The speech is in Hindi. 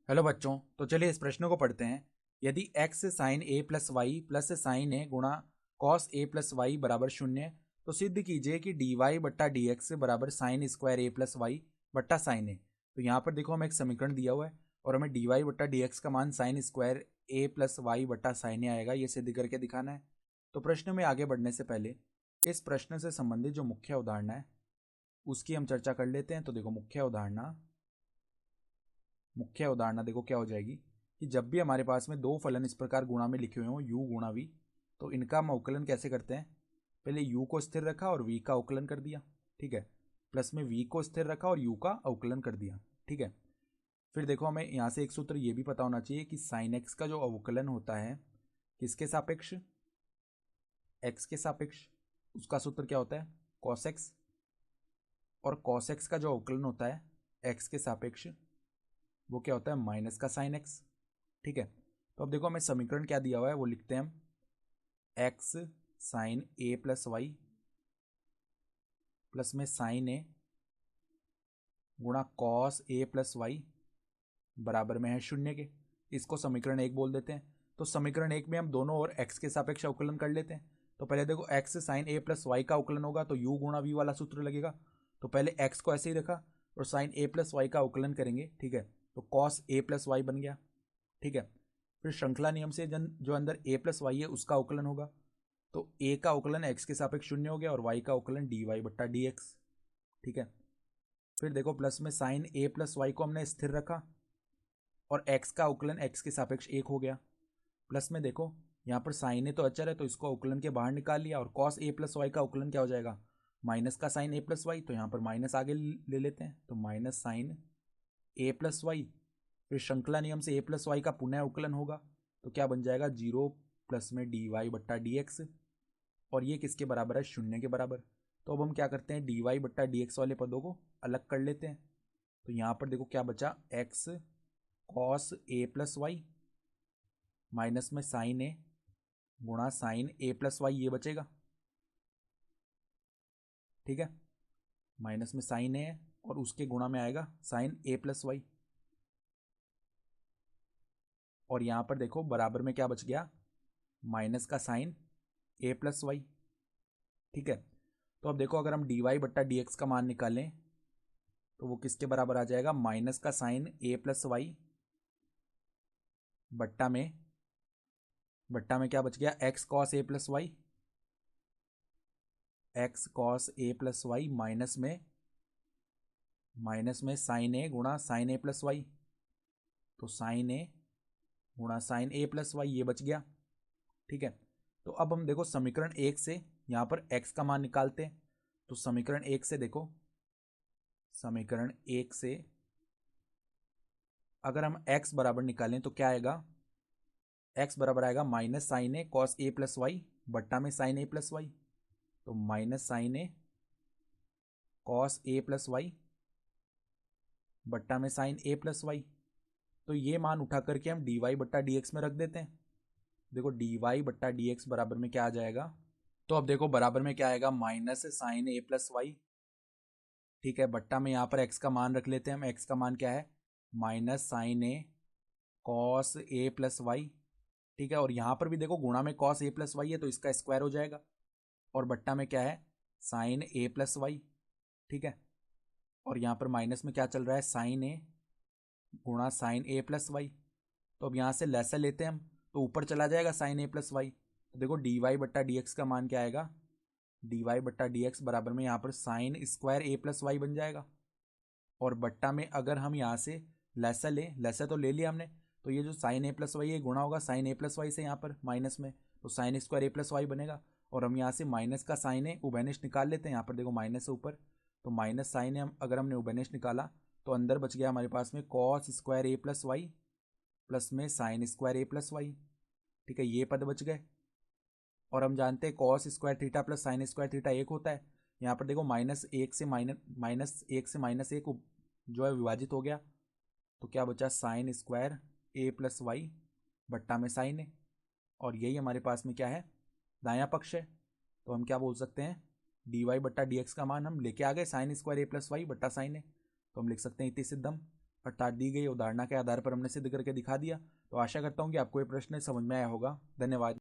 हेलो बच्चों, तो चलिए इस प्रश्न को पढ़ते हैं। यदि x साइन ए प्लस वाई प्लस साइन ए गुणा कॉस ए प्लस वाई बराबर शून्य, तो सिद्ध कीजिए कि डी वाई बट्टा डी एक्स बराबर sign square A plus Y बट्टा साइन ए। तो यहाँ पर देखो हमें एक समीकरण दिया हुआ है और हमें डी वाई बट्टा डी एक्स का मान sign square A plus Y बट्टा साइन ए आएगा, ये सिद्ध करके दिखाना है। तो प्रश्न में आगे बढ़ने से पहले इस प्रश्न से संबंधित जो मुख्य अवधारणा है उसकी हम चर्चा कर लेते हैं। तो देखो मुख्य अवधारणा देखो क्या हो जाएगी कि जब भी हमारे पास में दो फलन इस प्रकार गुणा में लिखे हुए हों u गुणा v, तो इनका हम अवकलन कैसे करते हैं। पहले u को स्थिर रखा और v का अवकलन कर दिया, ठीक है। प्लस में v को स्थिर रखा और u का अवकलन कर दिया, ठीक है। फिर देखो हमें यहाँ से एक सूत्र ये भी पता होना चाहिए कि साइन x का जो अवकलन होता है किसके सापेक्ष, x के सापेक्ष, उसका सूत्र क्या होता है cos x। और cos x का जो अवकलन होता है x के सापेक्ष वो क्या होता है माइनस का साइन एक्स, ठीक है। तो अब देखो हमें समीकरण क्या दिया हुआ है वो लिखते हैं हम एक्स साइन ए प्लस वाई प्लस में साइन ए गुणा कॉस ए प्लस वाई बराबर में है शून्य के। इसको समीकरण एक बोल देते हैं। तो समीकरण एक में हम दोनों ओर एक्स के सापेक्ष अवकलन कर लेते हैं। तो पहले देखो एक्स साइन ए प्लस वाई का अवकलन होगा तो यू गुणा वी वाला सूत्र लगेगा। तो पहले एक्स को ऐसे ही रखा और साइन ए प्लस वाई का अवकलन करेंगे, ठीक है। तो कॉस ए प्लस वाई बन गया, ठीक है। फिर श्रृंखला नियम से जो अंदर ए प्लस वाई है उसका अवकलन होगा। तो ए का अवकलन एक्स के सापेक्ष शून्य हो गया और वाई का अवकलन डी वाई बट्टा डी एक्स, ठीक है। फिर देखो प्लस में साइन ए प्लस वाई को हमने स्थिर रखा और एक्स का अवकलन एक्स के सापेक्ष एक हो गया। प्लस में देखो यहाँ पर साइन ए तो अचर है तो इसको अवकलन के बाहर निकाल लिया और कॉस ए प्लस वाई का अवकलन क्या हो जाएगा माइनस का साइन ए प्लस वाई। तो यहाँ पर माइनस आगे ले लेते हैं तो माइनस साइन ए प्लस वाई। फिर श्रृंखला नियम से ए प्लस वाई का पुनः अवकलन होगा तो क्या बन जाएगा जीरो प्लस में डी वाई बट्टा डी एक्स। और ये किसके बराबर है शून्य के बराबर। तो अब हम क्या करते हैं डी वाई बट्टा डी एक्स वाले पदों को अलग कर लेते हैं। तो यहाँ पर देखो क्या बचा x cos A plus Y minus में साइन ए गुणा साइन ए प्लस वाई, ये बचेगा, ठीक है। माइनस में साइन ए और उसके गुणा में आएगा साइन ए प्लस वाई। और यहाँ पर देखो बराबर में क्या बच गया माइनस का साइन ए प्लस वाई, ठीक है। तो अब देखो अगर हम डी वाई बट्टा डी एक्स का मान निकालें तो वो किसके बराबर आ जाएगा माइनस का साइन ए प्लस वाई बट्टा में क्या बच गया x cos A plus Y, x cos A plus Y minus में साइन ए गुणा साइन ए प्लस वाई। तो साइन ए गुणा साइन ए प्लस वाई ये बच गया, ठीक है। तो अब हम देखो समीकरण एक से यहाँ पर x का मान निकालते हैं। तो समीकरण एक से अगर हम x बराबर निकालें तो क्या आएगा x बराबर आएगा minus sign A cos A plus Y बट्टा में साइन ए प्लस वाई। तो minus sign A cos A plus Y बट्टा में साइन ए प्लस वाई। तो ये मान उठा करके हम डी वाई बट्टा डी एक्स में रख देते हैं। देखो डी वाई बट्टा डी एक्स बराबर में क्या आ जाएगा। तो अब देखो बराबर में क्या आएगा माइनस साइन ए प्लस वाई, ठीक है। बट्टा में यहाँ पर एक्स का मान रख लेते हैं हम। एक्स का मान क्या है minus sign A cos A plus Y, ठीक है। और यहाँ पर भी देखो गुणा में कॉस ए प्लस वाई है तो इसका स्क्वायर हो जाएगा। और बट्टा में क्या है साइन ए प्लस वाई, ठीक है। और यहाँ पर माइनस में क्या चल रहा है साइन ए गुणा साइन ए प्लस वाई। तो अब यहाँ से लेसा लेते हैं हम तो ऊपर चला जाएगा साइन ए प्लस वाई। तो देखो डी वाई बट्टा डी एक्स का मान क्या आएगा डी वाई बट्टा डी एक्स बराबर में यहाँ पर sine square A plus Y बन जाएगा। और बट्टा में अगर हम यहाँ से लेसा तो ले लिया हमने, तो ये जो साइन ए प्लस वाई है गुणा होगा साइन ए प्लस वाई से यहाँ पर माइनस में, तो sign square A plus Y बनेगा। और हम यहाँ से माइनस का साइन ए उभयनिष्ठ निकाल लेते हैं। यहाँ पर देखो माइनस से ऊपर तो माइनस साइन ए अगर हमने उभयनिष्ठ निकाला तो अंदर बच गया हमारे पास में cos square A plus Y plus में sign square A plus Y, ठीक है। ये पद बच गए। और हम जानते हैं cos square theta plus sine square theta एक होता है। यहाँ पर देखो माइनस एक से माइनस एक जो है विभाजित हो गया। तो क्या बचा sign square A plus Y बट्टा में साइन ए। और यही हमारे पास में क्या है दायां पक्ष है। तो हम क्या बोल सकते हैं डी वाई बट्टा डी एक्स का मान हम लेके आ गए sign square A plus Y बट्टा साइन ए। तो हम लिख सकते हैं इति सिद्धम अर्थात दी गई उदाहरण के आधार पर हमने सिद्ध करके दिखा दिया। तो आशा करता हूँ कि आपको ये प्रश्न समझ में आया होगा। धन्यवाद।